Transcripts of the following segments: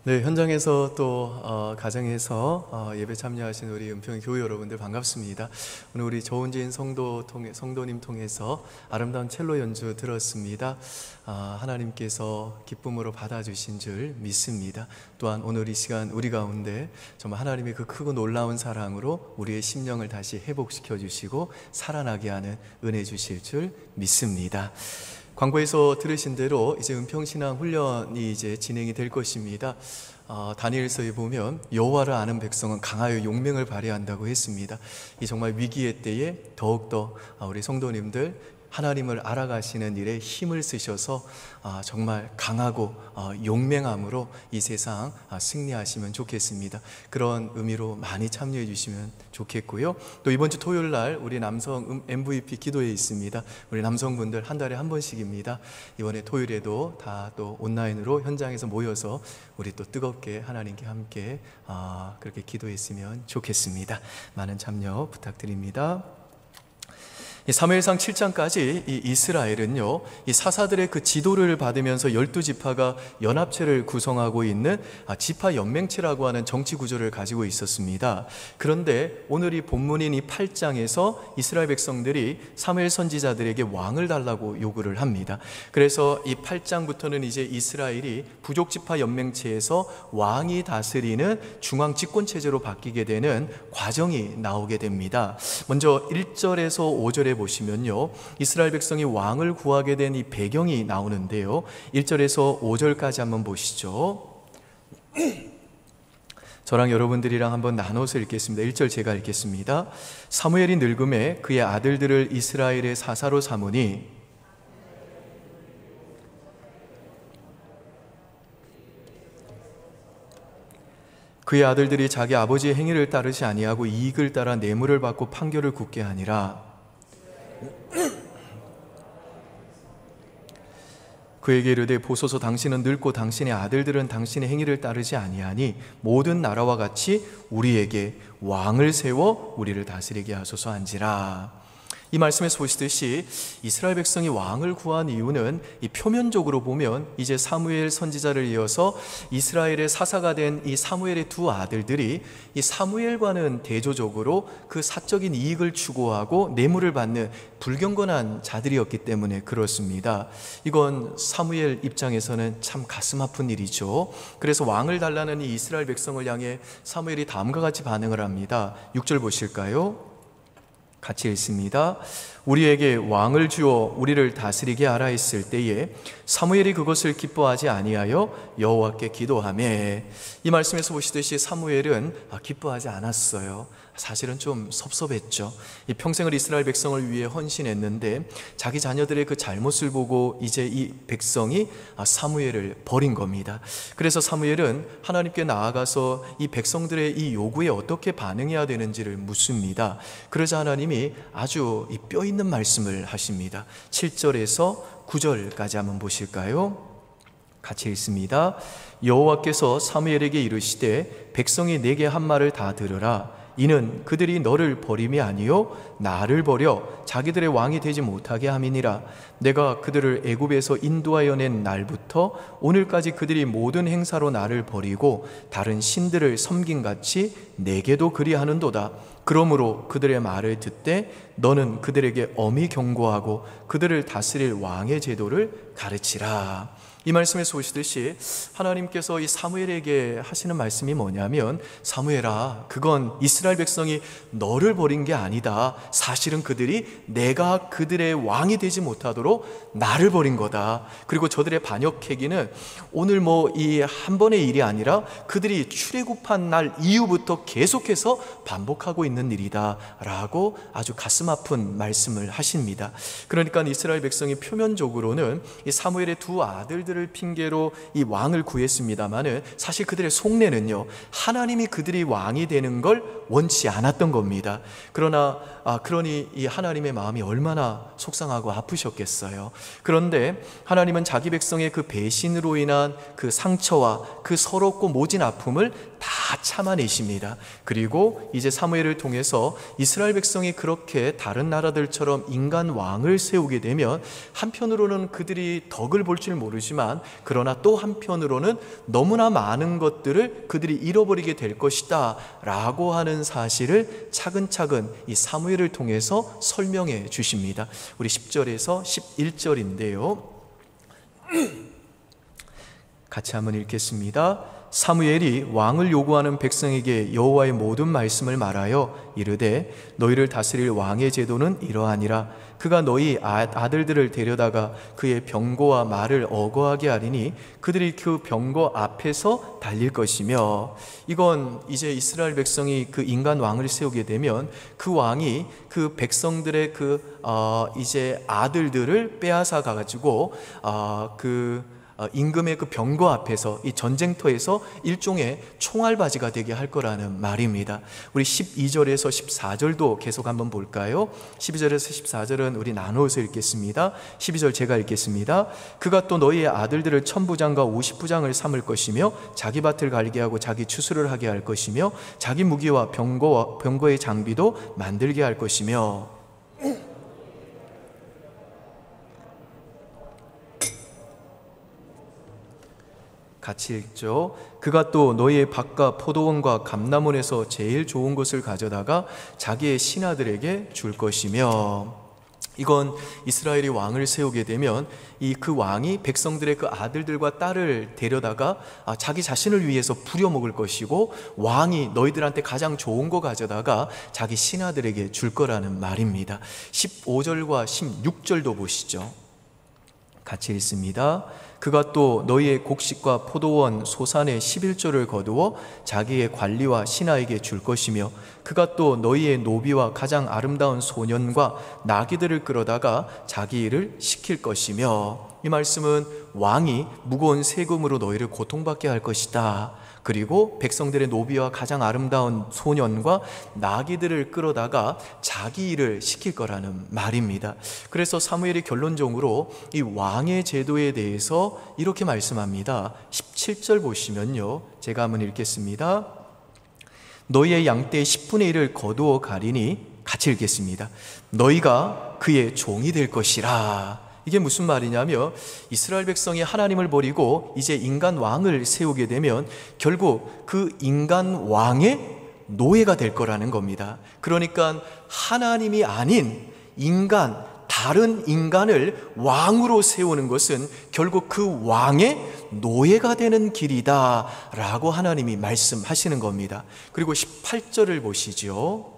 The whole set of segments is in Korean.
네, 현장에서 또 가정에서 예배 참여하신 우리 은평 교회 여러분들 반갑습니다. 오늘 우리 조은진 성도님 통해서 아름다운 첼로 연주 들었습니다. 하나님께서 기쁨으로 받아주신 줄 믿습니다. 또한 오늘 이 시간 우리 가운데 정말 하나님의 그 크고 놀라운 사랑으로 우리의 심령을 다시 회복시켜 주시고 살아나게 하는 은혜 주실 줄 믿습니다. 광고에서 들으신 대로 이제 은평신앙 훈련이 이제 진행이 될 것입니다. 다니엘서에 보면 여호와를 아는 백성은 강하여 용맹을 발휘한다고 했습니다. 이 정말 위기의 때에 더욱더 우리 성도님들 하나님을 알아가시는 일에 힘을 쓰셔서 정말 강하고 용맹함으로 이 세상 승리하시면 좋겠습니다. 그런 의미로 많이 참여해 주시면 좋겠고요. 또 이번 주 토요일 날 우리 남성 MVP 기도회 있습니다. 우리 남성분들 한 달에 한 번씩입니다. 이번에 토요일에도 다 또 온라인으로 현장에서 모여서 우리 또 뜨겁게 하나님께 함께 그렇게 기도했으면 좋겠습니다. 많은 참여 부탁드립니다. 사무엘상 7장까지 이 이스라엘은요, 이 사사들의 그 지도를 받으면서 12지파가 연합체를 구성하고 있는 지파 연맹체라고 하는 정치 구조를 가지고 있었습니다. 그런데 오늘 이 본문인 이 8장에서 이스라엘 백성들이 사무엘 선지자들에게 왕을 달라고 요구를 합니다. 그래서 이 8장부터는 이제 이스라엘이 부족 지파 연맹체에서 왕이 다스리는 중앙 집권 체제로 바뀌게 되는 과정이 나오게 됩니다. 먼저 1절에서 5절에 보시면요, 이스라엘 백성이 왕을 구하게 된 이 배경이 나오는데요, 1절에서 5절까지 한번 보시죠. 저랑 여러분들이랑 한번 나눠서 읽겠습니다. 1절 제가 읽겠습니다. 사무엘이 늙음에 그의 아들들을 이스라엘의 사사로 삼으니 그의 아들들이 자기 아버지의 행위를 따르지 아니하고 이익을 따라 뇌물을 받고 판결을 굳게 하니라. 그에게 이르되 보소서, 당신은 늙고 당신의 아들들은 당신의 행위를 따르지 아니하니 모든 나라와 같이 우리에게 왕을 세워 우리를 다스리게 하소서 한지라. 이 말씀에서 보시듯이 이스라엘 백성이 왕을 구한 이유는 이 표면적으로 보면 이제 사무엘 선지자를 이어서 이스라엘의 사사가 된 이 사무엘의 두 아들들이 이 사무엘과는 대조적으로 그 사적인 이익을 추구하고 뇌물을 받는 불경건한 자들이었기 때문에 그렇습니다. 이건 사무엘 입장에서는 참 가슴 아픈 일이죠. 그래서 왕을 달라는 이 이스라엘 백성을 향해 사무엘이 다음과 같이 반응을 합니다. 6절 보실까요? 같이 읽습니다. 우리에게 왕을 주어 우리를 다스리게 하라 했을 때에 사무엘이 그것을 기뻐하지 아니하여 여호와께 기도하매. 이 말씀에서 보시듯이 사무엘은 기뻐하지 않았어요. 사실은 좀 섭섭했죠. 이 평생을 이스라엘 백성을 위해 헌신했는데 자기 자녀들의 그 잘못을 보고 이제 이 백성이 사무엘을 버린 겁니다. 그래서 사무엘은 하나님께 나아가서 이 백성들의 이 요구에 어떻게 반응해야 되는지를 묻습니다. 그러자 하나님이 아주 이 뼈 있는 말씀을 하십니다. 7절에서 9절까지 한번 보실까요? 같이 읽습니다. 여호와께서 사무엘에게 이르시되 백성이 내게 한 말을 다 들으라. 이는 그들이 너를 버림이 아니요 나를 버려 자기들의 왕이 되지 못하게 함이니라. 내가 그들을 애굽에서 인도하여 낸 날부터 오늘까지 그들이 모든 행사로 나를 버리고 다른 신들을 섬김같이 내게도 그리하는도다. 그러므로 그들의 말을 듣되 너는 그들에게 엄히 경고하고 그들을 다스릴 왕의 제도를 가르치라. 이 말씀에서 보시듯이 하나님께서 이 사무엘에게 하시는 말씀이 뭐냐면, 사무엘아, 그건 이스라엘 백성이 너를 버린 게 아니다. 사실은 그들이 내가 그들의 왕이 되지 못하도록 나를 버린 거다. 그리고 저들의 반역행위는 오늘 이 한 번의 일이 아니라 그들이 출애굽한 날 이후부터 계속해서 반복하고 있는 일이다 라고 아주 가슴 아픈 말씀을 하십니다. 그러니까 이스라엘 백성이 표면적으로는 이 사무엘의 두 아들들 을 핑계로 이 왕을 구했습니다마는 사실 그들의 속내는요, 하나님이 그들이 왕이 되는 걸 원치 않았던 겁니다. 그러니 이 하나님의 마음이 얼마나 속상하고 아프셨겠어요. 그런데 하나님은 자기 백성의 그 배신으로 인한 그 상처와 그 서럽고 모진 아픔을 다 참아내십니다. 그리고 이제 사무엘을 통해서 이스라엘 백성이 그렇게 다른 나라들처럼 인간 왕을 세우게 되면 한편으로는 그들이 덕을 볼 줄 모르지만, 그러나 또 한편으로는 너무나 많은 것들을 그들이 잃어버리게 될 것이다 라고 하는 사실을 차근차근 이 사무엘을 통해서 설명해 주십니다. 우리 10절에서 11절인데요, 같이 한번 읽겠습니다. 사무엘이 왕을 요구하는 백성에게 여호와의 모든 말씀을 말하여 이르되 너희를 다스릴 왕의 제도는 이러하니라. 그가 너희 아들들을 데려다가 그의 병거와 말을 어거하게 하리니 그들이 그 병거 앞에서 달릴 것이며. 이건 이제 이스라엘 백성이 그 인간 왕을 세우게 되면 그 왕이 그 백성들의 이제 아들들을 빼앗아 가지고 임금의 그 병거 앞에서, 이 전쟁터에서 일종의 총알바지가 되게 할 거라는 말입니다. 우리 12절에서 14절도 계속 한번 볼까요? 12절에서 14절은 우리 나누어서 읽겠습니다. 12절 제가 읽겠습니다. 그가 또 너희의 아들들을 1000부장과 50부장을 삼을 것이며 자기 밭을 갈게 하고 자기 추수를 하게 할 것이며 자기 무기와 병거의 장비도 만들게 할 것이며. 같이 읽죠. 그가 또 너희의 밭과 포도원과 감람원에서 제일 좋은 것을 가져다가 자기의 신하들에게 줄 것이며. 이건 이스라엘이 왕을 세우게 되면 그 왕이 백성들의 그 아들들과 딸을 데려다가 자기 자신을 위해서 부려먹을 것이고, 왕이 너희들한테 가장 좋은 거 가져다가 자기 신하들에게 줄 거라는 말입니다. 15절과 16절도 보시죠. 같이 읽습니다. 그가 또 너희의 곡식과 포도원 소산의 11조를 거두어 자기의 관리와 신하에게 줄 것이며 그가 또 너희의 노비와 가장 아름다운 소년과 나귀들을 끌어다가 자기 일을 시킬 것이며. 이 말씀은 왕이 무거운 세금으로 너희를 고통받게 할 것이다. 그리고 백성들의 노비와 가장 아름다운 소년과 나귀들을 끌어다가 자기 일을 시킬 거라는 말입니다. 그래서 사무엘이 결론적으로 이 왕의 제도에 대해서 이렇게 말씀합니다. 17절 보시면요, 제가 한번 읽겠습니다. 너희의 양떼의 10분의 1을 거두어 가리니, 같이 읽겠습니다. 너희가 그의 종이 될 것이라. 이게 무슨 말이냐면, 이스라엘 백성이 하나님을 버리고 이제 인간 왕을 세우게 되면 결국 그 인간 왕의 노예가 될 거라는 겁니다. 그러니까 하나님이 아닌 인간, 다른 인간을 왕으로 세우는 것은 결국 그 왕의 노예가 되는 길이다 라고 하나님이 말씀하시는 겁니다. 그리고 18절을 보시죠.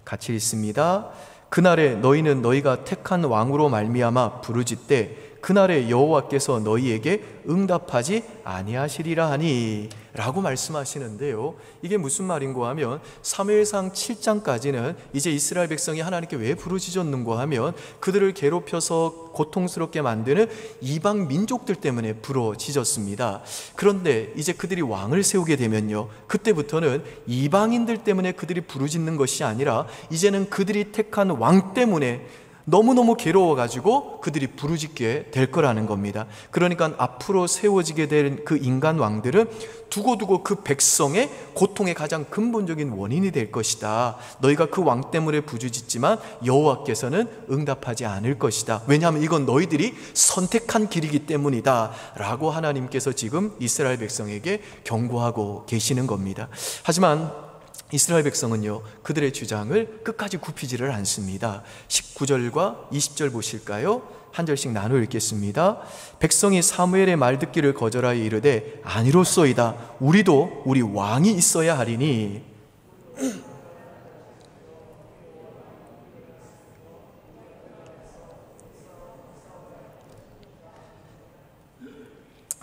같이 읽습니다. 그날에 너희는 너희가 택한 왕으로 말미암아 부르짖되 그날에 여호와께서 너희에게 응답하지 아니하시리라 하니 라고 말씀하시는데요, 이게 무슨 말인가 하면 사무엘상 7장까지는 이제 이스라엘 백성이 하나님께 왜 부르짖었는가 하면 그들을 괴롭혀서 고통스럽게 만드는 이방 민족들 때문에 부르짖었습니다. 그런데 이제 그들이 왕을 세우게 되면요, 그때부터는 이방인들 때문에 그들이 부르짖는 것이 아니라 이제는 그들이 택한 왕 때문에 너무너무 괴로워가지고 그들이 부르짖게 될 거라는 겁니다. 그러니까 앞으로 세워지게 될 그 인간 왕들은 두고두고 그 백성의 고통의 가장 근본적인 원인이 될 것이다. 너희가 그 왕 때문에 부르짖지만 여호와께서는 응답하지 않을 것이다. 왜냐하면 이건 너희들이 선택한 길이기 때문이다 라고 하나님께서 지금 이스라엘 백성에게 경고하고 계시는 겁니다. 하지만 이스라엘 백성은요, 그들의 주장을 끝까지 굽히지를 않습니다. 19절과 20절 보실까요? 한 절씩 나누어 읽겠습니다. 백성이 사무엘의 말 듣기를 거절하여 이르되 아니로소이다. 우리도 우리 왕이 있어야 하리니.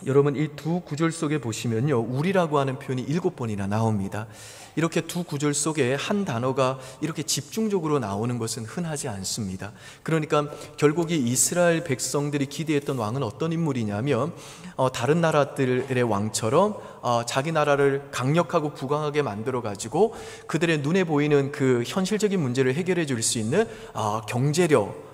여러분, 이 두 구절 속에 보시면요, 우리라고 하는 표현이 7번이나 나옵니다. 이렇게 두 구절 속에 한 단어가 이렇게 집중적으로 나오는 것은 흔하지 않습니다. 그러니까 결국 이 이스라엘 백성들이 기대했던 왕은 어떤 인물이냐면 다른 나라들의 왕처럼 자기 나라를 강력하고 부강하게 만들어 가지고 그들의 눈에 보이는 그 현실적인 문제를 해결해 줄 수 있는 경제력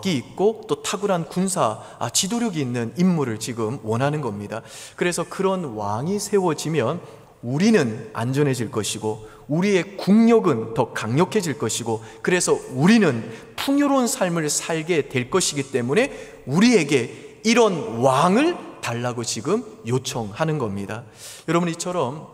이 있고 또 탁월한 군사 지도력이 있는 인물을 지금 원하는 겁니다. 그래서 그런 왕이 세워지면 우리는 안전해질 것이고 우리의 국력은 더 강력해질 것이고 그래서 우리는 풍요로운 삶을 살게 될 것이기 때문에 우리에게 이런 왕을 달라고 지금 요청하는 겁니다. 여러분, 이처럼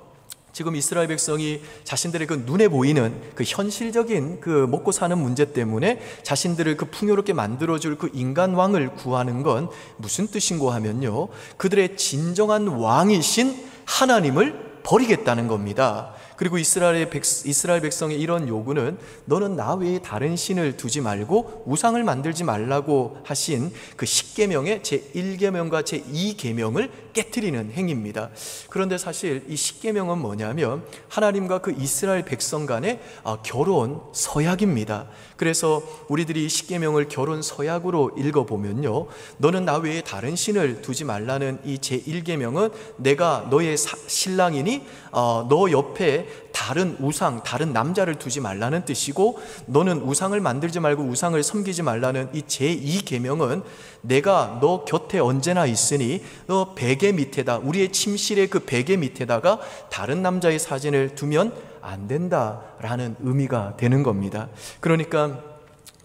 지금 이스라엘 백성이 자신들의 그 눈에 보이는 그 현실적인 그 먹고 사는 문제 때문에 자신들을 그 풍요롭게 만들어줄 그 인간 왕을 구하는 건 무슨 뜻인고 하면요, 그들의 진정한 왕이신 하나님을 버리겠다는 겁니다. 그리고 이스라엘 백성의 이런 요구는 너는 나 외에 다른 신을 두지 말고 우상을 만들지 말라고 하신 그 10계명의 제1계명과 제2계명을 깨트리는 행위입니다. 그런데 사실 이 10계명은 뭐냐면 하나님과 그 이스라엘 백성 간의 결혼 서약입니다. 그래서 우리들이 이 10계명을 결혼 서약으로 읽어보면요, 너는 나 외에 다른 신을 두지 말라는 이 제1계명은 내가 너의 신랑이니 너 옆에 다른 우상, 다른 남자를 두지 말라는 뜻이고, 너는 우상을 만들지 말고 우상을 섬기지 말라는 이 제2계명은 내가 너 곁에 언제나 있으니 너 베개 밑에다, 우리의 침실의 그 베개 밑에다가 다른 남자의 사진을 두면 안 된다라는 의미가 되는 겁니다. 그러니까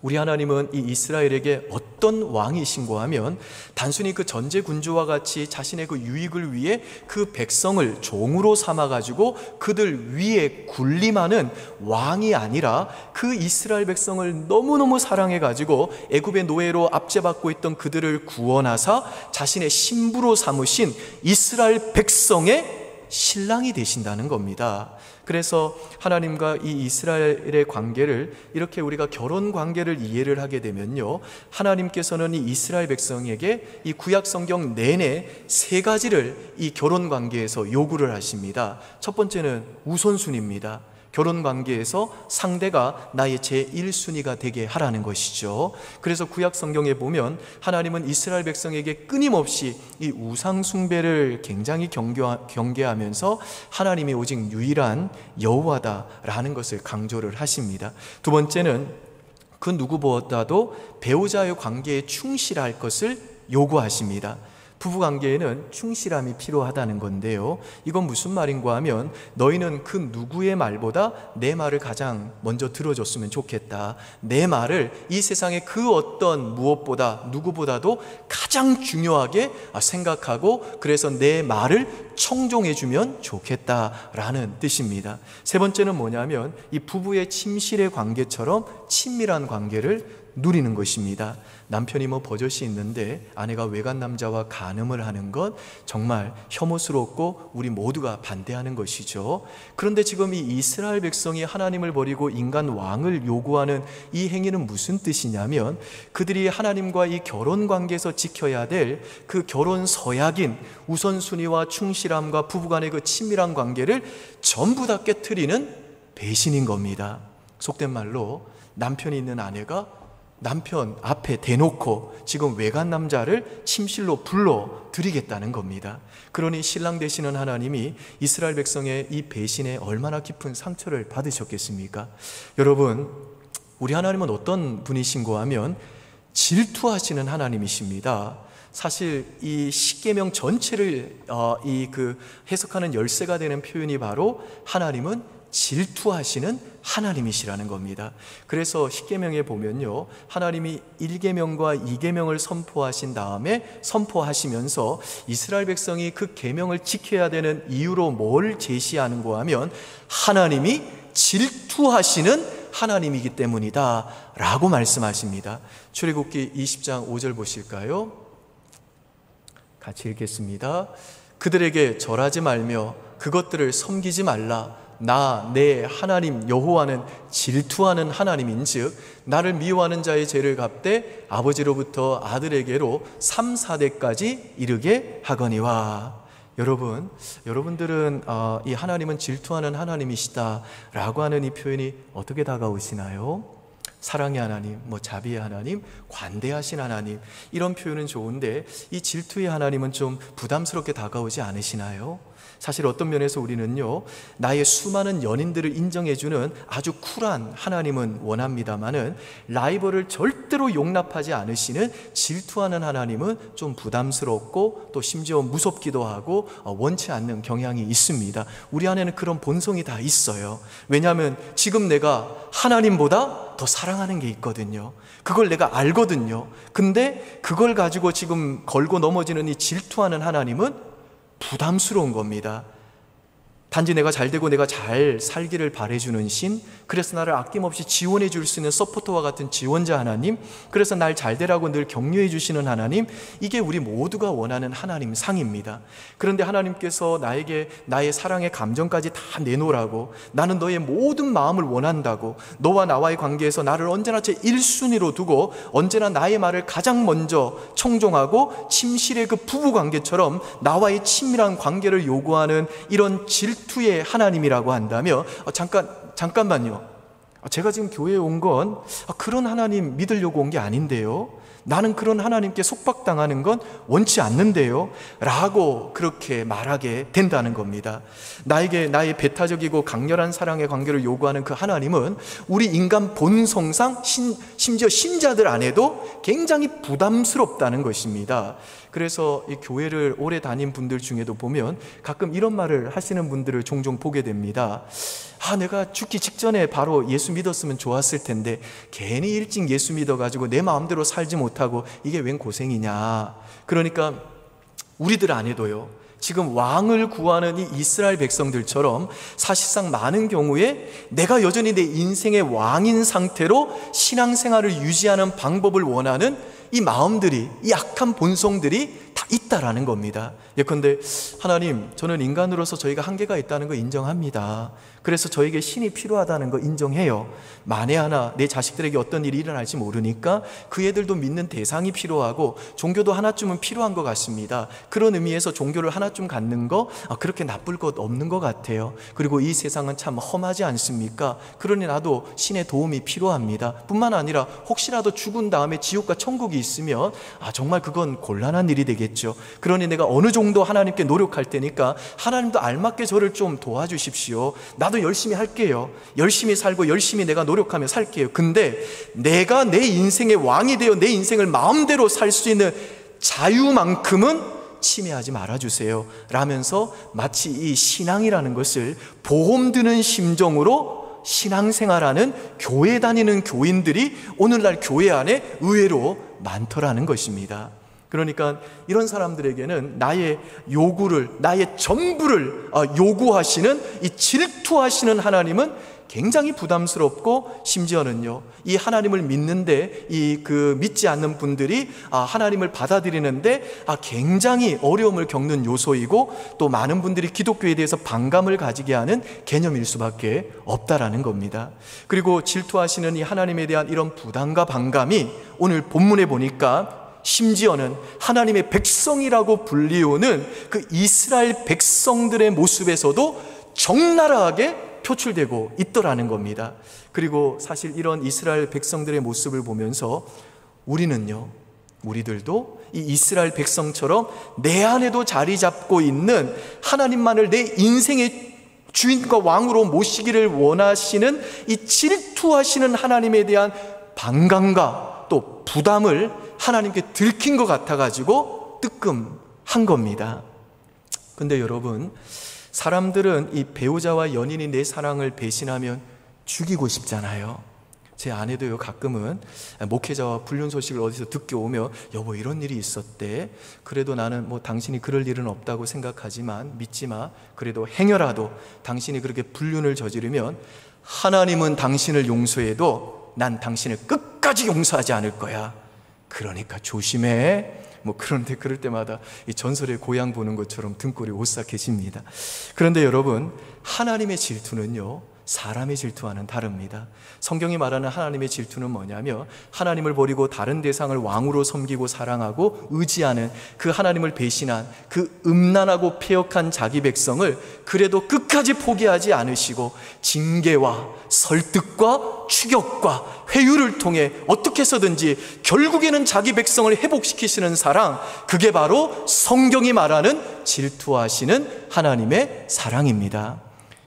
우리 하나님은 이 이스라엘에게 어떤 왕이신고 하면 단순히 그 전제군주와 같이 자신의 그 유익을 위해 그 백성을 종으로 삼아가지고 그들 위에 군림하는 왕이 아니라 그 이스라엘 백성을 너무너무 사랑해가지고 애굽의 노예로 압제받고 있던 그들을 구원하사 자신의 신부로 삼으신 이스라엘 백성의 신랑이 되신다는 겁니다. 그래서 하나님과 이 이스라엘의 관계를 이렇게 우리가 결혼 관계를 이해를 하게 되면요, 하나님께서는 이 이스라엘 백성에게 이 구약 성경 내내 세 가지를 이 결혼 관계에서 요구를 하십니다. 첫 번째는 우선순위입니다. 결혼 관계에서 상대가 나의 제1순위가 되게 하라는 것이죠. 그래서 구약 성경에 보면 하나님은 이스라엘 백성에게 끊임없이 이 우상 숭배를 굉장히 경계하면서 하나님이 오직 유일한 여호와다라는 것을 강조를 하십니다. 두 번째는 그 누구보다도 배우자의 관계에 충실할 것을 요구하십니다. 부부관계에는 충실함이 필요하다는 건데요, 이건 무슨 말인고 하면 너희는 그 누구의 말보다 내 말을 가장 먼저 들어줬으면 좋겠다. 내 말을 이 세상의 그 어떤 무엇보다 누구보다도 가장 중요하게 생각하고 그래서 내 말을 청종해주면 좋겠다라는 뜻입니다. 세 번째는 뭐냐면 이 부부의 침실의 관계처럼 친밀한 관계를 누리는 것입니다. 남편이 버젓이 있는데 아내가 외간 남자와 간음을 하는 것 정말 혐오스럽고 우리 모두가 반대하는 것이죠. 그런데 지금 이 이스라엘 백성이 하나님을 버리고 인간 왕을 요구하는 이 행위는 무슨 뜻이냐면 그들이 하나님과 이 결혼 관계에서 지켜야 될 그 결혼 서약인 우선순위와 충실함과 부부간의 그 친밀한 관계를 전부 다 깨트리는 배신인 겁니다. 속된 말로 남편이 있는 아내가 남편 앞에 대놓고 지금 외간 남자를 침실로 불러들이겠다는 겁니다. 그러니 신랑 되시는 하나님이 이스라엘 백성의 이 배신에 얼마나 깊은 상처를 받으셨겠습니까? 여러분, 우리 하나님은 어떤 분이신고 하면 질투하시는 하나님이십니다. 사실 이 십계명 전체를 해석하는 열쇠가 되는 표현이 바로 하나님은 질투하시는 하나님이시라는 겁니다. 그래서 십계명에 보면요, 하나님이 1계명과 2계명을 선포하신 다음에 선포하시면서 이스라엘 백성이 그 계명을 지켜야 되는 이유로 뭘 제시하는고 하면 하나님이 질투하시는 하나님이기 때문이다 라고 말씀하십니다. 출애굽기 20장 5절 보실까요? 같이 읽겠습니다. 그들에게 절하지 말며 그것들을 섬기지 말라. 나 내 하나님 여호와는 질투하는 하나님인즉 나를 미워하는 자의 죄를 갚되 아버지로부터 아들에게로 3, 4대까지 이르게 하거니와. 여러분들은 이 하나님은 질투하는 하나님이시다 라고 하는 이 표현이 어떻게 다가오시나요? 사랑의 하나님, 자비의 하나님, 관대하신 하나님, 이런 표현은 좋은데 이 질투의 하나님은 좀 부담스럽게 다가오지 않으시나요? 사실 어떤 면에서 우리는요, 나의 수많은 연인들을 인정해주는 아주 쿨한 하나님은 원합니다마는 라이벌을 절대로 용납하지 않으시는 질투하는 하나님은 좀 부담스럽고 또 심지어 무섭기도 하고 원치 않는 경향이 있습니다. 우리 안에는 그런 본성이 다 있어요. 왜냐하면 지금 내가 하나님보다 더 사랑하는 게 있거든요. 그걸 내가 알거든요. 근데 그걸 가지고 지금 걸고 넘어지는 이 질투하는 하나님은 부담스러운 겁니다. 단지 내가 잘 되고 내가 잘 살기를 바라주는 신, 그래서 나를 아낌없이 지원해 줄 수 있는 서포터와 같은 지원자 하나님, 그래서 날 잘 되라고 늘 격려해 주시는 하나님, 이게 우리 모두가 원하는 하나님 상입니다. 그런데 하나님께서 나에게 나의 사랑의 감정까지 다 내놓으라고, 나는 너의 모든 마음을 원한다고, 너와 나와의 관계에서 나를 언제나 제 1순위로 두고 언제나 나의 말을 가장 먼저 청종하고 침실의 그 부부관계처럼 나와의 친밀한 관계를 요구하는 이런 질투의 하나님이라고 한다면 잠깐만요. 제가 지금 교회에 온 건 그런 하나님 믿으려고 온 게 아닌데요. 나는 그런 하나님께 속박당하는 건 원치 않는데요 라고 그렇게 말하게 된다는 겁니다. 나에게 나의 배타적이고 강렬한 사랑의 관계를 요구하는 그 하나님은 우리 인간 본성상 심지어 신자들 안에도 굉장히 부담스럽다는 것입니다. 그래서 이 교회를 오래 다닌 분들 중에도 보면 가끔 이런 말을 하시는 분들을 종종 보게 됩니다. 내가 죽기 직전에 바로 예수 믿었으면 좋았을 텐데 괜히 일찍 예수 믿어가지고 내 마음대로 살지 못하고 이게 웬 고생이냐. 그러니까 우리들 안에도요, 지금 왕을 구하는 이 이스라엘 백성들처럼 사실상 많은 경우에 내가 여전히 내 인생의 왕인 상태로 신앙생활을 유지하는 방법을 원하는 이 마음들이, 이 악한 본성들이 다 있다라는 겁니다. 예컨대 하나님, 저는 인간으로서 저희가 한계가 있다는 거 인정합니다. 그래서 저에게 신이 필요하다는 거 인정해요. 만에 하나 내 자식들에게 어떤 일이 일어날지 모르니까 그 애들도 믿는 대상이 필요하고 종교도 하나쯤은 필요한 것 같습니다. 그런 의미에서 종교를 하나쯤 갖는 거 그렇게 나쁠 것 없는 것 같아요. 그리고 이 세상은 참 험하지 않습니까? 그러니 나도 신의 도움이 필요합니다. 뿐만 아니라 혹시라도 죽은 다음에 지옥과 천국이 있으면 정말 그건 곤란한 일이 되겠죠. 그러니 내가 어느 정도 하나님께 노력할 테니까 하나님도 알맞게 저를 좀 도와주십시오. 나도 열심히 할게요. 열심히 살고 열심히 내가 노력하며 살게요. 근데 내가 내 인생의 왕이 되어 내 인생을 마음대로 살 수 있는 자유만큼은 침해하지 말아주세요 라면서 마치 이 신앙이라는 것을 보험 드는 심정으로 신앙생활하는 교회 다니는 교인들이 오늘날 교회 안에 의외로 많더라는 것입니다. 그러니까 이런 사람들에게는 나의 요구를, 나의 전부를 요구하시는 이 질투하시는 하나님은 굉장히 부담스럽고, 심지어는요, 이 하나님을 믿는데 믿지 않는 분들이 하나님을 받아들이는데 굉장히 어려움을 겪는 요소이고, 또 많은 분들이 기독교에 대해서 반감을 가지게 하는 개념일 수밖에 없다라는 겁니다. 그리고 질투하시는 이 하나님에 대한 이런 부담과 반감이 오늘 본문에 보니까 심지어는 하나님의 백성이라고 불리우는 그 이스라엘 백성들의 모습에서도 적나라하게 표출되고 있더라는 겁니다. 그리고 사실 이런 이스라엘 백성들의 모습을 보면서 우리들도 이 이스라엘 백성처럼 내 안에도 자리 잡고 있는 하나님만을 내 인생의 주인과 왕으로 모시기를 원하시는 이 질투하시는 하나님에 대한 반감과 또 부담을 하나님께 들킨 것 같아가지고 뜨끔한 겁니다. 근데 여러분, 사람들은 이 배우자와 연인이 내 사랑을 배신하면 죽이고 싶잖아요. 제 아내도요, 가끔은 목회자와 불륜 소식을 어디서 듣게 오면 여보 이런 일이 있었대. 그래도 나는 당신이 그럴 일은 없다고 생각하지만 믿지 마. 그래도 행여라도 당신이 그렇게 불륜을 저지르면 하나님은 당신을 용서해도 난 당신을 끝까지 용서하지 않을 거야. 그러니까 조심해. 그런데 그럴 때마다 이 전설의 고향 보는 것처럼 등골이 오싹해집니다. 그런데 여러분, 하나님의 질투는요, 사람의 질투와는 다릅니다. 성경이 말하는 하나님의 질투는 뭐냐면 하나님을 버리고 다른 대상을 왕으로 섬기고 사랑하고 의지하는 그 하나님을 배신한 그 음란하고 패역한 자기 백성을 그래도 끝까지 포기하지 않으시고 징계와 설득과 추격과 회유를 통해 어떻게 해서든지 결국에는 자기 백성을 회복시키시는 사랑, 그게 바로 성경이 말하는 질투하시는 하나님의 사랑입니다.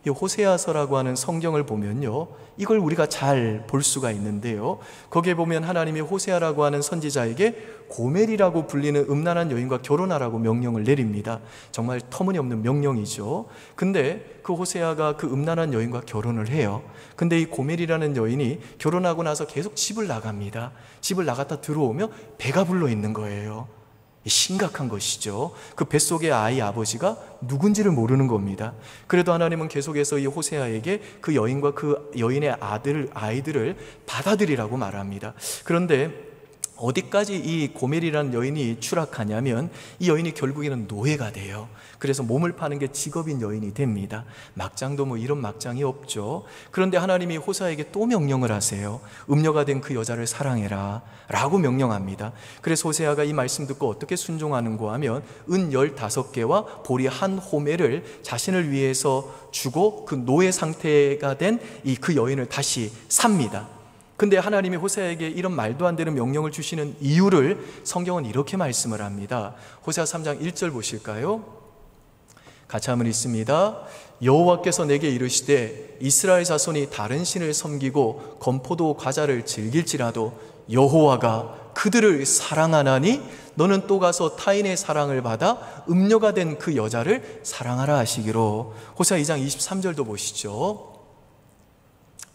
이 호세아서라고 하는 성경을 보면요, 이걸 우리가 잘 볼 수가 있는데요, 거기에 보면 하나님이 호세아라고 하는 선지자에게 고멜이라고 불리는 음란한 여인과 결혼하라고 명령을 내립니다. 정말 터무니없는 명령이죠. 근데 그 호세아가 그 음란한 여인과 결혼을 해요. 근데 이 고멜이라는 여인이 결혼하고 나서 계속 집을 나갑니다. 집을 나갔다 들어오면 배가 불러 있는 거예요. 심각한 것이죠. 그 뱃속의 아이 아버지가 누군지를 모르는 겁니다. 그래도 하나님은 계속해서 이 호세아에게 그 여인과 그 여인의 아이들을 받아들이라고 말합니다. 그런데 어디까지 이 고멜이라는 여인이 추락하냐면 이 여인이 결국에는 노예가 돼요. 그래서 몸을 파는 게 직업인 여인이 됩니다. 막장도 뭐 이런 막장이 없죠. 그런데 하나님이 호세아에게 또 명령을 하세요. 음녀가 된 그 여자를 사랑해라 라고 명령합니다. 그래서 호세아가 이 말씀 듣고 어떻게 순종하는가 하면 은 15개와 보리 한 호멜을 자신을 위해서 주고 그 노예 상태가 된 그 여인을 다시 삽니다. 근데 하나님이 호세아에게 이런 말도 안 되는 명령을 주시는 이유를 성경은 이렇게 말씀을 합니다. 호세아 3장 1절 보실까요? 같이 한번 읽습니다. 여호와께서 내게 이르시되 이스라엘 자손이 다른 신을 섬기고 건포도 과자를 즐길지라도 여호와가 그들을 사랑하나니 너는 또 가서 타인의 사랑을 받아 음녀가 된 그 여자를 사랑하라 하시기로. 호세아 2장 23절도 보시죠.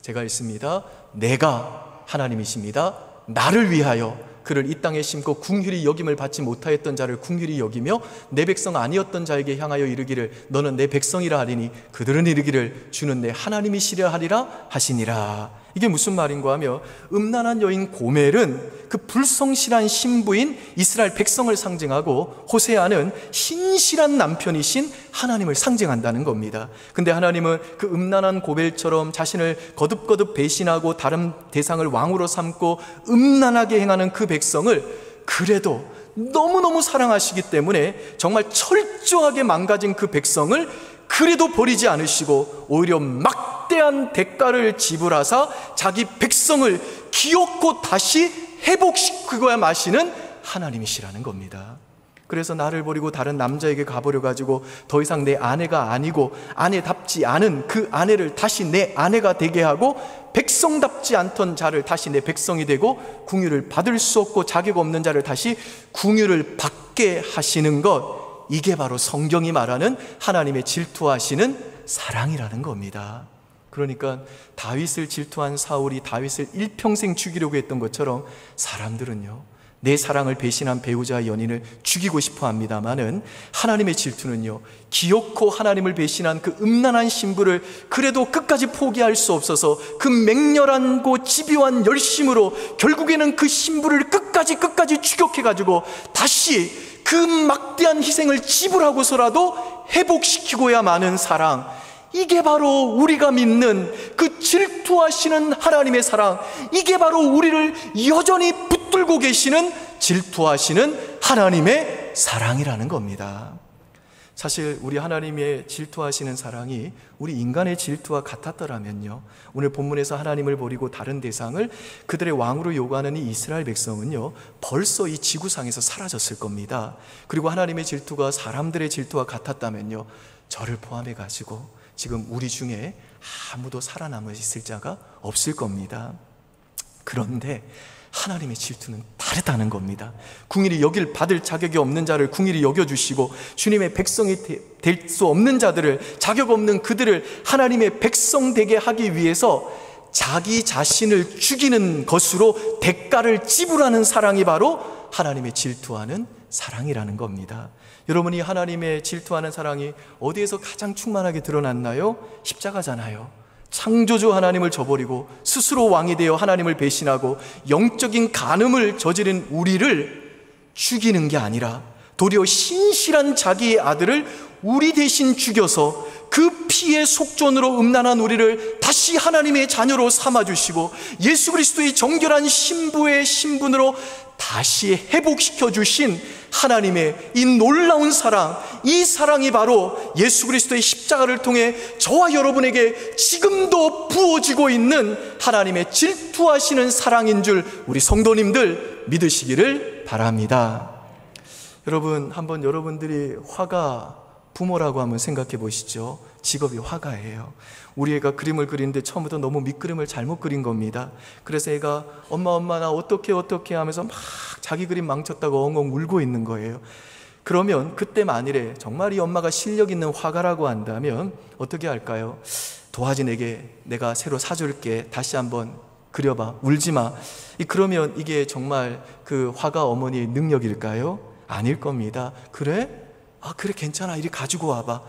제가 읽습니다. 내가 하나님이십니다. 나를 위하여 그를 이 땅에 심고 긍휼히 여김을 받지 못하였던 자를 긍휼히 여기며 내 백성 아니었던 자에게 향하여 이르기를 너는 내 백성이라 하리니 그들은 이르기를 주는 내 하나님이시라 하리라 하시니라. 이게 무슨 말인가 하며 음란한 여인 고멜은 그 불성실한 신부인 이스라엘 백성을 상징하고 호세아는 신실한 남편이신 하나님을 상징한다는 겁니다. 근데 하나님은 그 음란한 고멜처럼 자신을 거듭거듭 배신하고 다른 대상을 왕으로 삼고 음란하게 행하는 그 백성을 그래도 너무너무 사랑하시기 때문에 정말 철저하게 망가진 그 백성을 그래도 버리지 않으시고 오히려 막대한 대가를 지불하사 자기 백성을 기어코 다시 회복시키고야 마시는 하나님이시라는 겁니다. 그래서 나를 버리고 다른 남자에게 가버려 가지고 더 이상 내 아내가 아니고 아내답지 않은 그 아내를 다시 내 아내가 되게 하고 백성답지 않던 자를 다시 내 백성이 되고 긍휼을 받을 수 없고 자격 없는 자를 다시 긍휼을 받게 하시는 것, 이게 바로 성경이 말하는 하나님의 질투하시는 사랑이라는 겁니다. 그러니까 다윗을 질투한 사울이 다윗을 일평생 죽이려고 했던 것처럼 사람들은요, 내 사랑을 배신한 배우자 연인을 죽이고 싶어 합니다마는 하나님의 질투는요, 기어코 하나님을 배신한 그 음란한 신부를 그래도 끝까지 포기할 수 없어서 그 맹렬하고 집요한 열심으로 결국에는 그 신부를 끝까지 추격해가지고 다시 그 막대한 희생을 지불하고서라도 회복시키고야 마는 사랑, 이게 바로 우리가 믿는 그 질투하시는 하나님의 사랑, 이게 바로 우리를 여전히 붙들고 계시는 질투하시는 하나님의 사랑이라는 겁니다. 사실 우리 하나님의 질투하시는 사랑이 우리 인간의 질투와 같았더라면요, 오늘 본문에서 하나님을 버리고 다른 대상을 그들의 왕으로 요구하는 이 이스라엘 백성은요, 벌써 이 지구상에서 사라졌을 겁니다. 그리고 하나님의 질투가 사람들의 질투와 같았다면요, 저를 포함해 가지고 지금 우리 중에 아무도 살아남아 있을 자가 없을 겁니다. 그런데 하나님의 질투는 다르다는 겁니다. 긍휼히 여길 받을 자격이 없는 자를 긍휼히 여겨주시고 주님의 백성이 될 수 없는 자들을, 자격 없는 그들을 하나님의 백성 되게 하기 위해서 자기 자신을 죽이는 것으로 대가를 지불하는 사랑이 바로 하나님의 질투하는 사랑이라는 겁니다. 여러분이 하나님의 질투하는 사랑이 어디에서 가장 충만하게 드러났나요? 십자가잖아요. 창조주 하나님을 저버리고 스스로 왕이 되어 하나님을 배신하고 영적인 간음을 저지른 우리를 죽이는 게 아니라 도리어 신실한 자기의 아들을 우리 대신 죽여서 그 피 피의 속전으로 음란한 우리를 다시 하나님의 자녀로 삼아주시고 예수 그리스도의 정결한 신부의 신분으로 다시 회복시켜 주신 하나님의 이 놀라운 사랑, 이 사랑이 바로 예수 그리스도의 십자가를 통해 저와 여러분에게 지금도 부어지고 있는 하나님의 질투하시는 사랑인 줄 우리 성도님들 믿으시기를 바랍니다. 여러분, 한번 여러분들이 화가 부모라고 한번 생각해 보시죠. 직업이 화가예요. 우리 애가 그림을 그리는데 처음부터 너무 밑그림을 잘못 그린 겁니다. 그래서 애가 엄마 나 어떻게 하면서 막 자기 그림 망쳤다고 엉엉 울고 있는 거예요. 그러면 그때 만일에 정말 이 엄마가 실력 있는 화가라고 한다면 어떻게 할까요? 도화지 내가 새로 사줄게, 다시 한번 그려봐, 울지 마. 그러면 이게 정말 그 화가 어머니의 능력일까요? 아닐 겁니다. 그래? 그래, 괜찮아, 이리 가지고 와봐.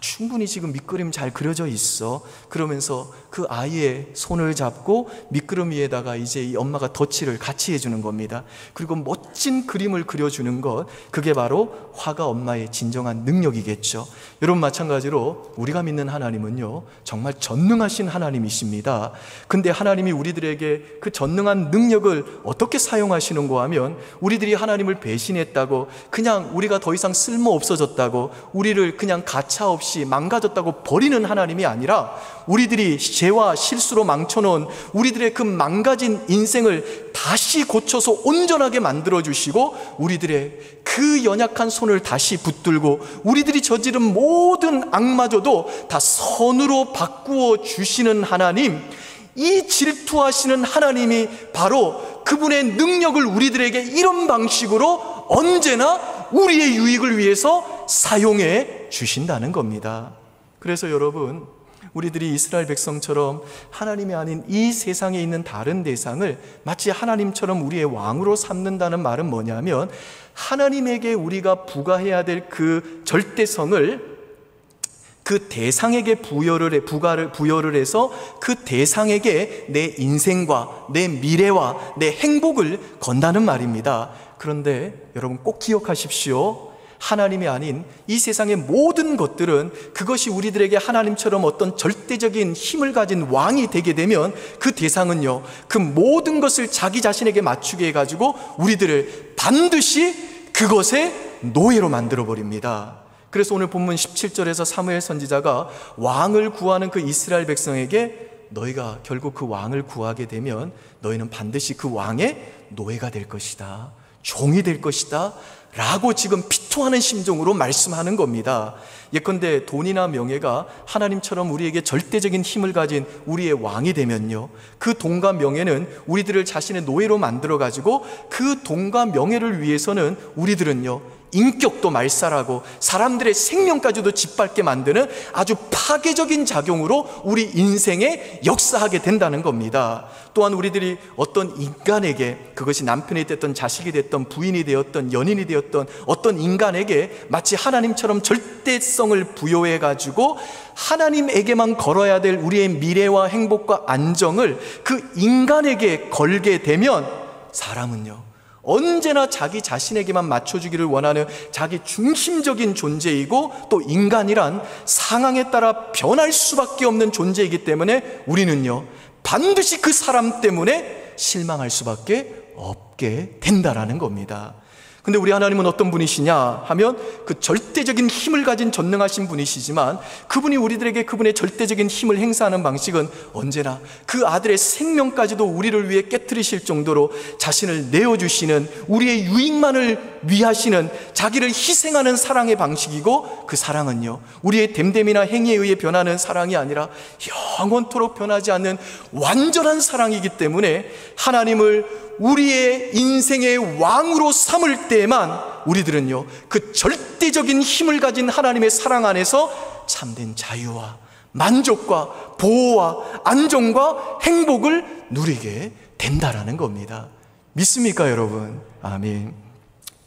충분히 지금 밑그림 잘 그려져 있어. 그러면서 그 아이의 손을 잡고 밑그림 위에다가 이제 이 엄마가 덧칠을 같이 해주는 겁니다. 그리고 멋진 그림을 그려주는 것, 그게 바로 화가 엄마의 진정한 능력이겠죠. 여러분, 마찬가지로 우리가 믿는 하나님은요, 정말 전능하신 하나님이십니다. 근데 하나님이 우리들에게 그 전능한 능력을 어떻게 사용하시는가 하면, 우리들이 하나님을 배신했다고, 그냥 우리가 더 이상 쓸모 없어졌다고, 우리를 그냥 가차 없이 망가졌다고 버리는 하나님이 아니라, 우리들이 죄와 실수로 망쳐놓은 우리들의 그 망가진 인생을 다시 고쳐서 온전하게 만들어주시고, 우리들의 그 연약한 손을 다시 붙들고 우리들이 저지른 모든 악마저도 다 선으로 바꾸어 주시는 하나님, 이 질투하시는 하나님이 바로 그분의 능력을 우리들에게 이런 방식으로 언제나 우리의 유익을 위해서 사용해 주신다는 겁니다. 그래서 여러분, 우리들이 이스라엘 백성처럼 하나님이 아닌 이 세상에 있는 다른 대상을 마치 하나님처럼 우리의 왕으로 삼는다는 말은 뭐냐면, 하나님에게 우리가 부과해야 될 그 절대성을 그 대상에게 부여를 해서 그 대상에게 내 인생과 내 미래와 내 행복을 건다는 말입니다. 그런데 여러분, 꼭 기억하십시오. 하나님이 아닌 이 세상의 모든 것들은, 그것이 우리들에게 하나님처럼 어떤 절대적인 힘을 가진 왕이 되게 되면 그 대상은요, 그 모든 것을 자기 자신에게 맞추게 해가지고 우리들을 반드시 그것의 노예로 만들어버립니다. 그래서 오늘 본문 17절에서 사무엘 선지자가 왕을 구하는 그 이스라엘 백성에게, 너희가 결국 그 왕을 구하게 되면 너희는 반드시 그 왕의 노예가 될 것이다, 종이 될 것이다 라고 지금 피토하는 심정으로 말씀하는 겁니다. 예컨대 돈이나 명예가 하나님처럼 우리에게 절대적인 힘을 가진 우리의 왕이 되면요, 그 돈과 명예는 우리들을 자신의 노예로 만들어가지고 그 돈과 명예를 위해서는 우리들은요, 인격도 말살하고 사람들의 생명까지도 짓밟게 만드는 아주 파괴적인 작용으로 우리 인생에 역사하게 된다는 겁니다. 또한 우리들이 어떤 인간에게, 그것이 남편이 됐던 자식이 됐던 부인이 되었던 연인이 되었던 어떤 인간에게 마치 하나님처럼 절대성을 부여해가지고 하나님에게만 걸어야 될 우리의 미래와 행복과 안정을 그 인간에게 걸게 되면, 사람은요, 언제나 자기 자신에게만 맞춰주기를 원하는 자기 중심적인 존재이고, 또 인간이란 상황에 따라 변할 수밖에 없는 존재이기 때문에 우리는요, 반드시 그 사람 때문에 실망할 수밖에 없게 된다라는 겁니다. 근데 우리 하나님은 어떤 분이시냐 하면, 그 절대적인 힘을 가진 전능하신 분이시지만, 그분이 우리들에게 그분의 절대적인 힘을 행사하는 방식은 언제나 그 아들의 생명까지도 우리를 위해 깨트리실 정도로 자신을 내어주시는, 우리의 유익만을 위하시는, 자기를 희생하는 사랑의 방식이고, 그 사랑은요, 우리의 됨됨이나 행위에 의해 변하는 사랑이 아니라 영원토록 변하지 않는 완전한 사랑이기 때문에, 하나님을 우리의 인생의 왕으로 삼을 때에만 우리들은요, 그 절대적인 힘을 가진 하나님의 사랑 안에서 참된 자유와 만족과 보호와 안정과 행복을 누리게 된다라는 겁니다. 믿습니까, 여러분? 아멘.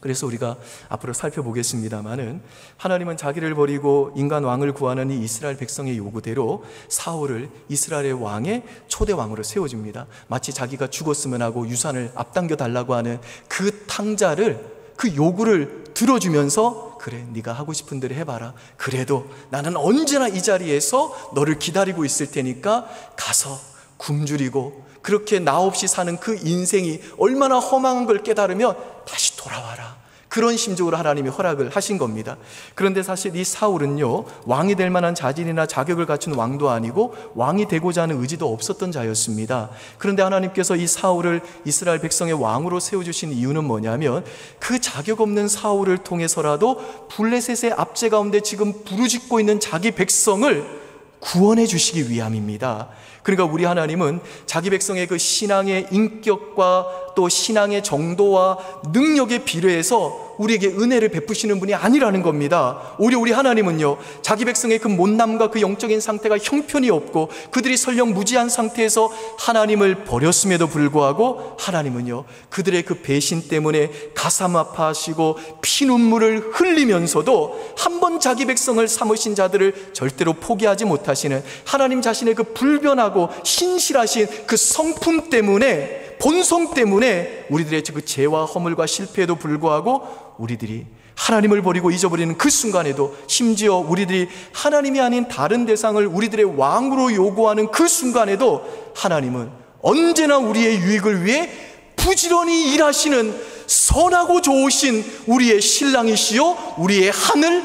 그래서 우리가 앞으로 살펴보겠습니다마는, 하나님은 자기를 버리고 인간 왕을 구하는 이 이스라엘 백성의 요구대로 사울을 이스라엘의 왕의 초대 왕으로 세워줍니다. 마치 자기가 죽었으면 하고 유산을 앞당겨 달라고 하는 그 탕자를 그 요구를 들어주면서 그래, 네가 하고 싶은 대로 해봐라. 그래도 나는 언제나 이 자리에서 너를 기다리고 있을 테니까 가서 굶주리고 그렇게 나 없이 사는 그 인생이 얼마나 허망한 걸 깨달으면 다시 돌아와라. 그런 심적으로 하나님이 허락을 하신 겁니다. 그런데 사실 이 사울은요, 왕이 될 만한 자질이나 자격을 갖춘 왕도 아니고 왕이 되고자 하는 의지도 없었던 자였습니다. 그런데 하나님께서 이 사울을 이스라엘 백성의 왕으로 세워주신 이유는 뭐냐면 그 자격 없는 사울을 통해서라도 블레셋의 압제 가운데 지금 부르짖고 있는 자기 백성을 구원해 주시기 위함입니다. 그러니까 우리 하나님은 자기 백성의 그 신앙의 인격과 또 신앙의 정도와 능력에 비례해서 우리에게 은혜를 베푸시는 분이 아니라는 겁니다. 오히려 우리 하나님은요, 자기 백성의 그 못남과 그 영적인 상태가 형편이 없고 그들이 설령 무지한 상태에서 하나님을 버렸음에도 불구하고 하나님은요, 그들의 그 배신 때문에 가슴 아파하시고 피눈물을 흘리면서도 한 번 자기 백성을 삼으신 자들을 절대로 포기하지 못하시는 하나님 자신의 그 불변하고 신실하신 그 성품 때문에, 본성 때문에 우리들의 그 죄와 허물과 실패에도 불구하고 우리들이 하나님을 버리고 잊어버리는 그 순간에도, 심지어 우리들이 하나님이 아닌 다른 대상을 우리들의 왕으로 요구하는 그 순간에도 하나님은 언제나 우리의 유익을 위해 부지런히 일하시는 선하고 좋으신 우리의 신랑이시요 우리의 하늘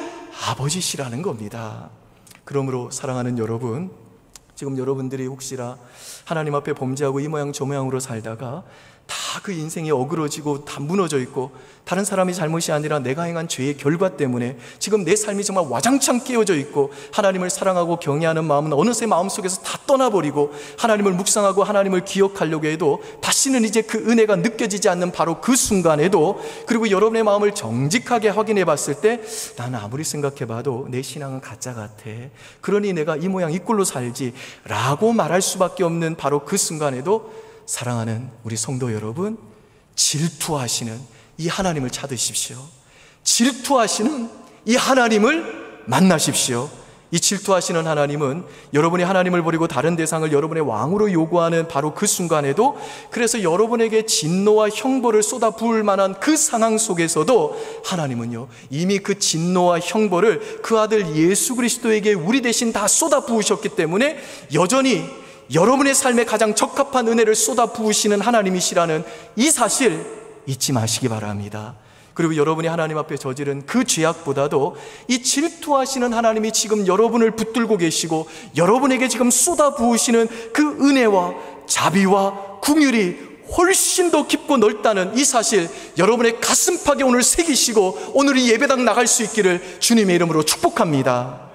아버지시라는 겁니다. 그러므로 사랑하는 여러분, 지금 여러분들이 혹시나 하나님 앞에 범죄하고 이 모양 저 모양으로 살다가 다 그 인생이 어그러지고 다 무너져 있고 다른 사람이 잘못이 아니라 내가 행한 죄의 결과 때문에 지금 내 삶이 정말 와장창 깨어져 있고 하나님을 사랑하고 경외하는 마음은 어느새 마음속에서 다 떠나버리고 하나님을 묵상하고 하나님을 기억하려고 해도 다시는 이제 그 은혜가 느껴지지 않는 바로 그 순간에도, 그리고 여러분의 마음을 정직하게 확인해 봤을 때 나는 아무리 생각해봐도 내 신앙은 가짜 같아, 그러니 내가 이 모양 이 꼴로 살지 라고 말할 수밖에 없는 바로 그 순간에도 사랑하는 우리 성도 여러분, 질투하시는 이 하나님을 찾으십시오. 질투하시는 이 하나님을 만나십시오. 이 질투하시는 하나님은 여러분이 하나님을 버리고 다른 대상을 여러분의 왕으로 요구하는 바로 그 순간에도, 그래서 여러분에게 진노와 형벌을 쏟아 부을 만한 그 상황 속에서도 하나님은요, 이미 그 진노와 형벌을 그 아들 예수 그리스도에게 우리 대신 다 쏟아 부으셨기 때문에 여전히 여러분의 삶에 가장 적합한 은혜를 쏟아 부으시는 하나님이시라는 이 사실 잊지 마시기 바랍니다. 그리고 여러분이 하나님 앞에 저지른 그 죄악보다도 이 질투하시는 하나님이 지금 여러분을 붙들고 계시고 여러분에게 지금 쏟아 부으시는 그 은혜와 자비와 긍휼이 훨씬 더 깊고 넓다는 이 사실 여러분의 가슴팍에 오늘 새기시고 오늘 이 예배당 나갈 수 있기를 주님의 이름으로 축복합니다.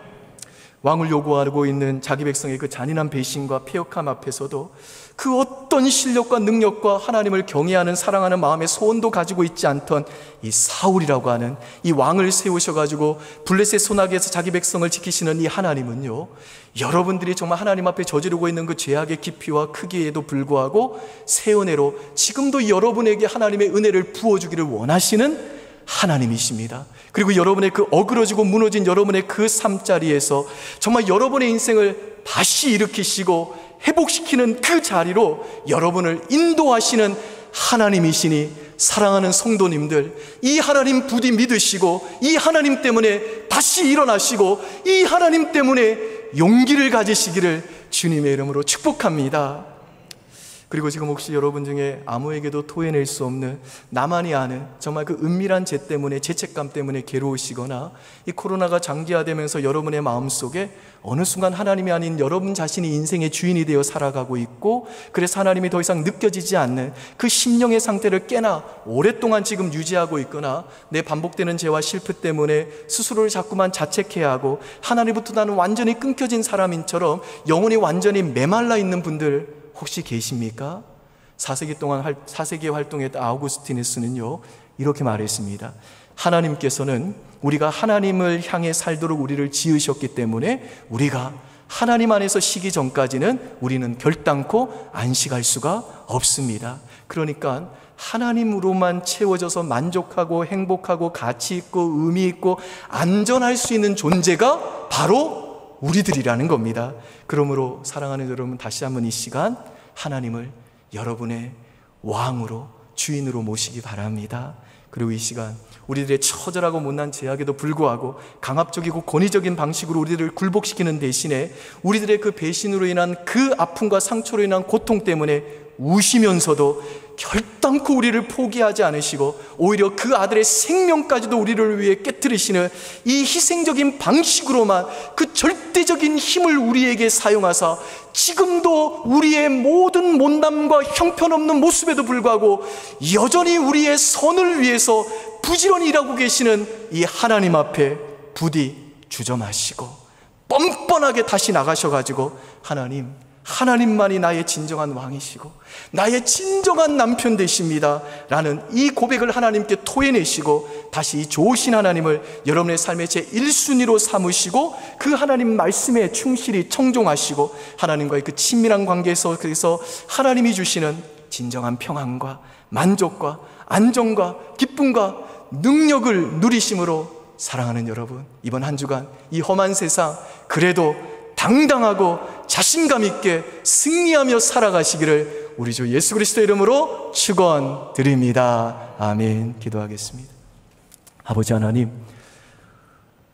왕을 요구하고 있는 자기 백성의 그 잔인한 배신과 폐역함 앞에서도 그 어떤 실력과 능력과 하나님을 경외하는 사랑하는 마음의 소원도 가지고 있지 않던 이 사울이라고 하는 이 왕을 세우셔가지고 블레셋 소나기에서 자기 백성을 지키시는 이 하나님은요, 여러분들이 정말 하나님 앞에 저지르고 있는 그 죄악의 깊이와 크기에도 불구하고 새 은혜로 지금도 여러분에게 하나님의 은혜를 부어주기를 원하시는 하나님이십니다. 그리고 여러분의 그 어그러지고 무너진 여러분의 그 삶자리에서 정말 여러분의 인생을 다시 일으키시고 회복시키는 그 자리로 여러분을 인도하시는 하나님이시니, 사랑하는 성도님들, 이 하나님 부디 믿으시고 이 하나님 때문에 다시 일어나시고 이 하나님 때문에 용기를 가지시기를 주님의 이름으로 축복합니다. 그리고 지금 혹시 여러분 중에 아무에게도 토해낼 수 없는 나만이 아는 정말 그 은밀한 죄 때문에, 죄책감 때문에 괴로우시거나 이 코로나가 장기화되면서 여러분의 마음속에 어느 순간 하나님이 아닌 여러분 자신이 인생의 주인이 되어 살아가고 있고, 그래서 하나님이 더 이상 느껴지지 않는 그 심령의 상태를 꽤나 오랫동안 지금 유지하고 있거나 내 반복되는 죄와 실패 때문에 스스로를 자꾸만 자책해야 하고 하나님부터 나는 완전히 끊겨진 사람인처럼 영혼이 완전히 메말라 있는 분들 혹시 계십니까? 4세기에 활동했던 아우구스티누스는요, 이렇게 말했습니다. 하나님께서는 우리가 하나님을 향해 살도록 우리를 지으셨기 때문에 우리가 하나님 안에서 쉬기 전까지는 우리는 결단코 안식할 수가 없습니다. 그러니까 하나님으로만 채워져서 만족하고 행복하고 가치 있고 의미 있고 안전할 수 있는 존재가 바로 우리들이라는 겁니다. 그러므로 사랑하는 여러분, 다시 한번 이 시간 하나님을 여러분의 왕으로, 주인으로 모시기 바랍니다. 그리고 이 시간 우리들의 처절하고 못난 죄악에도 불구하고 강압적이고 권위적인 방식으로 우리들을 굴복시키는 대신에 우리들의 그 배신으로 인한 그 아픔과 상처로 인한 고통 때문에 우시면서도 결단코 우리를 포기하지 않으시고 오히려 그 아들의 생명까지도 우리를 위해 깨뜨리시는 이 희생적인 방식으로만 그 절대적인 힘을 우리에게 사용하사 지금도 우리의 모든 못남과 형편없는 모습에도 불구하고 여전히 우리의 선을 위해서 부지런히 일하고 계시는 이 하나님 앞에 부디 주저마시고 뻔뻔하게 다시 나가셔가지고 하나님만이 나의 진정한 왕이시고 나의 진정한 남편 되십니다 라는 이 고백을 하나님께 토해내시고 다시 이 좋으신 하나님을 여러분의 삶의 제1순위로 삼으시고 그 하나님 말씀에 충실히 청종하시고 하나님과의 그 친밀한 관계에서 그래서 하나님이 주시는 진정한 평안과 만족과 안정과 기쁨과 능력을 누리심으로 사랑하는 여러분, 이번 한 주간 이 험한 세상 그래도 당당하고 자신감 있게 승리하며 살아가시기를 우리 주 예수 그리스도의 이름으로 축원드립니다. 아멘. 기도하겠습니다. 아버지 하나님,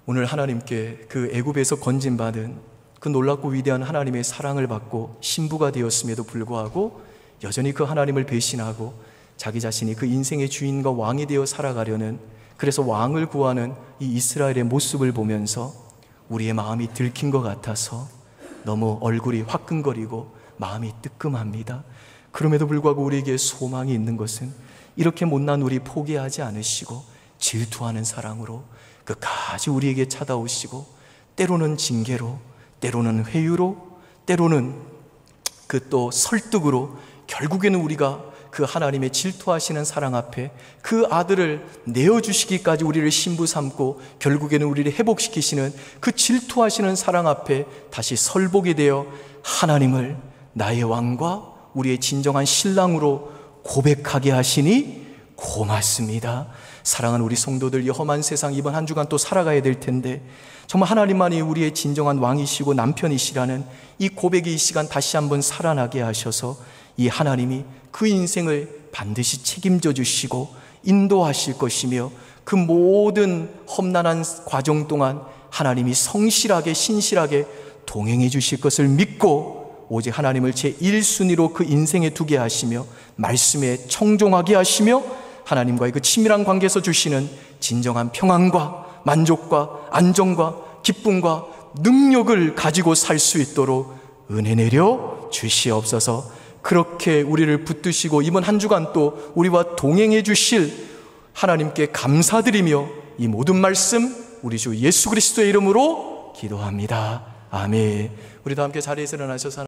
오늘 하나님께 그 애굽에서 건진받은 그 놀랍고 위대한 하나님의 사랑을 받고 신부가 되었음에도 불구하고 여전히 그 하나님을 배신하고 자기 자신이 그 인생의 주인과 왕이 되어 살아가려는, 그래서 왕을 구하는 이 이스라엘의 모습을 보면서 우리의 마음이 들킨 것 같아서 너무 얼굴이 화끈거리고 마음이 뜨끔합니다. 그럼에도 불구하고 우리에게 소망이 있는 것은 이렇게 못난 우리 포기하지 않으시고 질투하는 사랑으로 끝까지 우리에게 찾아오시고 때로는 징계로, 때로는 회유로, 때로는 그 또 설득으로 결국에는 우리가 그 하나님의 질투하시는 사랑 앞에 그 아들을 내어주시기까지 우리를 신부 삼고 결국에는 우리를 회복시키시는 그 질투하시는 사랑 앞에 다시 설복이 되어 하나님을 나의 왕과 우리의 진정한 신랑으로 고백하게 하시니 고맙습니다. 사랑하는 우리 성도들, 이 험한 세상 이번 한 주간 또 살아가야 될 텐데 정말 하나님만이 우리의 진정한 왕이시고 남편이시라는 이 고백이 이 시간 다시 한번 살아나게 하셔서 이 하나님이 그 인생을 반드시 책임져 주시고 인도하실 것이며 그 모든 험난한 과정 동안 하나님이 성실하게 신실하게 동행해 주실 것을 믿고 오직 하나님을 제1순위로 그 인생에 두게 하시며 말씀에 청종하게 하시며 하나님과의 그 친밀한 관계에서 주시는 진정한 평안과 만족과 안정과 기쁨과 능력을 가지고 살 수 있도록 은혜 내려 주시옵소서. 그렇게 우리를 붙드시고 이번 한 주간 또 우리와 동행해 주실 하나님께 감사드리며 이 모든 말씀 우리 주 예수 그리스도의 이름으로 기도합니다. 아멘. 우리도 함께 자리에서 일어나셔서